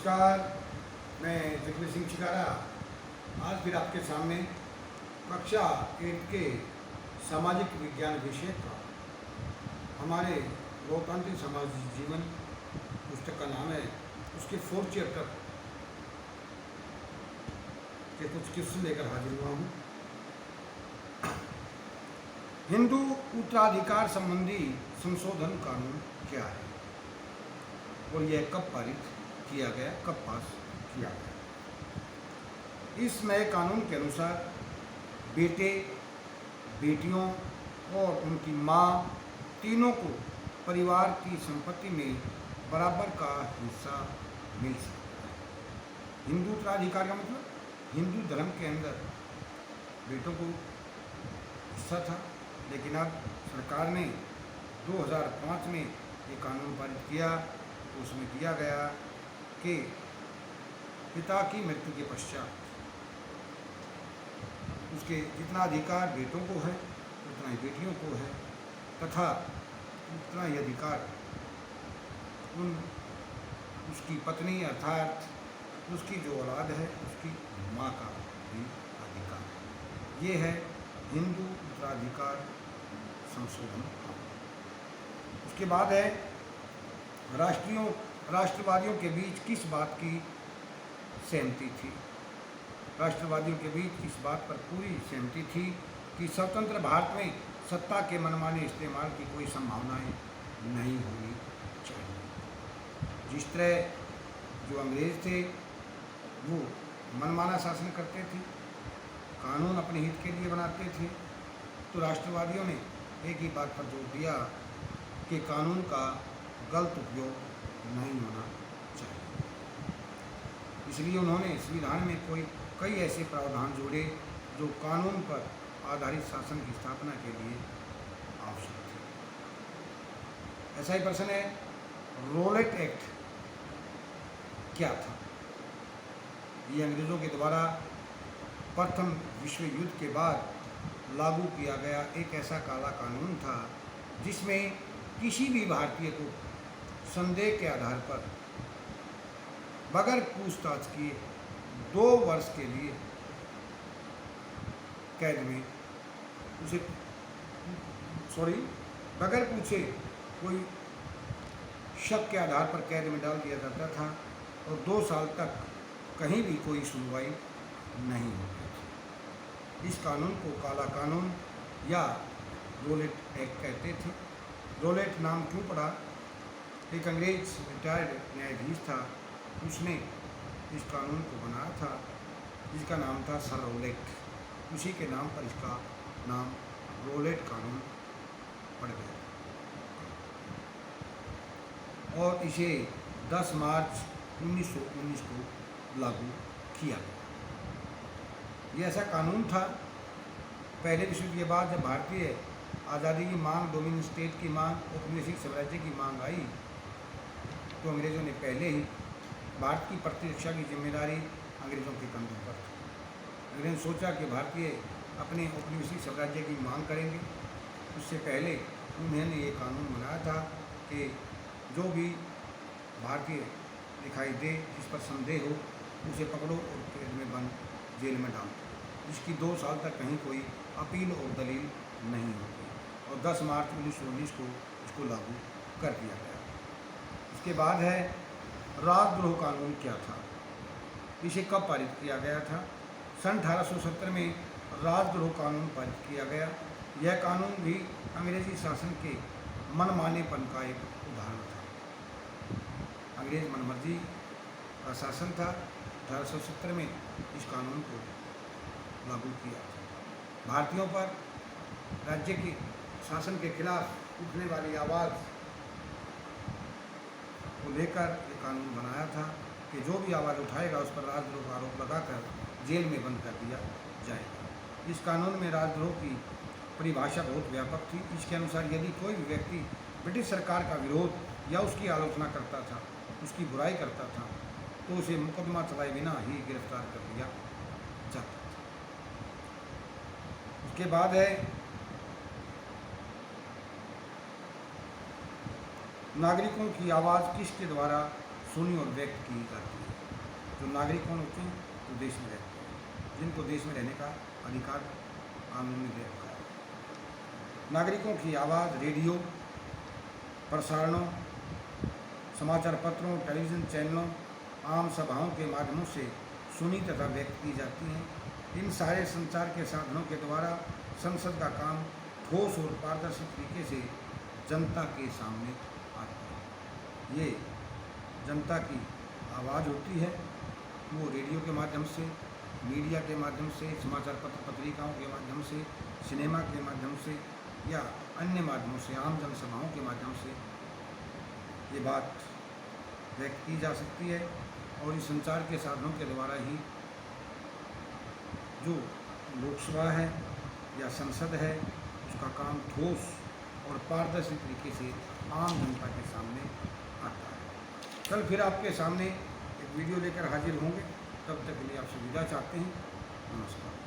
नमस्कार, मैं जगवीर सिंह चिकारा आज फिर आपके सामने कक्षा 8 के सामाजिक विज्ञान विषय का हमारे लोकतांत्रिक सामाजिक जीवन पुस्तक का नाम है, उसके 4th चैप्टर के कुछ क्वेश्चन लेकर हाजिर हुआ हूँ। हिंदू उत्तराधिकार संबंधी संशोधन कानून क्या है और यह कब पारित किया गया, कब पास किया गया। इस नए कानून के अनुसार बेटे, बेटियों और उनकी माँ तीनों को परिवार की संपत्ति में बराबर का हिस्सा मिल सकता है। हिंदू उत्तराधिकार का मतलब हिंदू धर्म के अंदर बेटों को हिस्सा था, लेकिन अब सरकार ने 2005 में ये कानून पारित किया तो उसमें दिया गया कि पिता की मृत्यु के पश्चात उसके जितना अधिकार बेटों को है उतना ही बेटियों को है, तथा उतना ही अधिकार उसकी पत्नी अर्थात उसकी जो औलाद है उसकी माँ का भी अधिकार है। ये है हिंदू उत्तराधिकार संशोधन कानून। उसके बाद है राष्ट्रवादियों के बीच किस बात की सहमति थी। राष्ट्रवादियों के बीच इस बात पर पूरी सहमति थी कि स्वतंत्र भारत में सत्ता के मनमाने इस्तेमाल की कोई संभावनाएं नहीं होनी चाहिए। जिस तरह जो अंग्रेज थे वो मनमाना शासन करते थे, कानून अपने हित के लिए बनाते थे, तो राष्ट्रवादियों ने एक ही बात पर जोर दिया कि कानून का गलत उपयोग नहीं होना चाहिए। इसलिए उन्होंने संविधान में कई ऐसे प्रावधान जोड़े जो कानून पर आधारित शासन की स्थापना के लिए आवश्यक थे। ऐसा ही प्रश्न है, रोलेट एक्ट क्या था। ये अंग्रेज़ों के द्वारा प्रथम विश्व युद्ध के बाद लागू किया गया एक ऐसा काला कानून था जिसमें किसी भी भारतीय को संदेह के आधार पर बगैर पूछताछ किए 2 वर्ष के लिए कैद में बगैर पूछे कोई शक के आधार पर कैद में डाल दिया जाता था और 2 साल तक कहीं भी कोई सुनवाई नहीं होती थी। इस कानून को काला कानून या रोलेट एक्ट कहते थे। रोलेट नाम क्यों पड़ा? एक अंग्रेज रिटायर्ड न्यायाधीश था, उसने इस कानून को बनाया था जिसका नाम था सर रोलेट। उसी के नाम पर इसका नाम रोलेट कानून पड़ गया और इसे 10 मार्च 1919 को लागू किया गया। ये ऐसा कानून था, पहले विश्व युद्ध के बाद जब भारतीय आज़ादी की मांग, डोमिनियन स्टेट की मांग, औपनिवेशिक साम्राज्य की मांग आई तो अंग्रेज़ों ने पहले ही भारत की प्रतिरक्षा की जिम्मेदारी अंग्रेज़ों के कंधों पर थी। अंग्रेज़ों ने सोचा कि भारतीय अपने औपनिवेशिक साम्राज्य की मांग करेंगे, उससे पहले उन्होंने ये कानून बनाया था कि जो भी भारतीय दिखाई दे, जिस पर संदेह हो, उसे पकड़ो और कैद में बंद जेल में डाल दो, जिसकी 2 साल तक कहीं कोई अपील और दलील नहीं होती। और 10 मार्च 1919 को इसको लागू कर दिया गया। इसके बाद है राजद्रोह कानून क्या था, इसे कब पारित किया गया था। सन 1870 में राजद्रोह कानून पारित किया गया। यह कानून भी अंग्रेजी शासन के मनमानेपन का एक उदाहरण था। अंग्रेज मनमर्जी का शासन था। 1870 में इस कानून को लागू किया। भारतीयों पर राज्य के शासन के खिलाफ उठने वाली आवाज़ को लेकर ये कानून बनाया था कि जो भी आवाज़ उठाएगा उस पर राजद्रोह का आरोप लगाकर जेल में बंद कर दिया जाएगा। इस कानून में राजद्रोह की परिभाषा बहुत व्यापक थी। इसके अनुसार यदि कोई भी व्यक्ति ब्रिटिश सरकार का विरोध या उसकी आलोचना करता था, उसकी बुराई करता था, तो उसे मुकदमा चलाए बिना ही गिरफ्तार कर लिया जाता था। उसके बाद है नागरिकों की आवाज़ किसके द्वारा सुनी और व्यक्त की जाती है। जो नागरिक कौन होते हैं? तो देश में रहते हैं, जिनको देश में रहने का अधिकार कानून ने दे रखा है। नागरिकों की आवाज़ रेडियो प्रसारणों, समाचार पत्रों, टेलीविज़न चैनलों, आम सभाओं के माध्यमों से सुनी तथा व्यक्त की जाती हैं। इन सारे संचार के साधनों के द्वारा संसद का काम ठोस और पारदर्शी तरीके से जनता के सामने आता है। ये जनता की आवाज़ होती है, वो रेडियो के माध्यम से, मीडिया के माध्यम से, समाचार पत्र पत्रिकाओं के माध्यम से, सिनेमा के माध्यम से या अन्य माध्यमों से, आम जनसभाओं के माध्यम से ये बात व्यक्त की जा सकती है। और इस संचार के साधनों के द्वारा ही जो लोकसभा है या संसद है उसका काम ठोस और पारदर्शी तरीके से आम जनता के सामने आता है। कल फिर आपके सामने एक वीडियो लेकर हाजिर होंगे, तब तक के लिए आपसे विदा चाहते हैं। नमस्कार।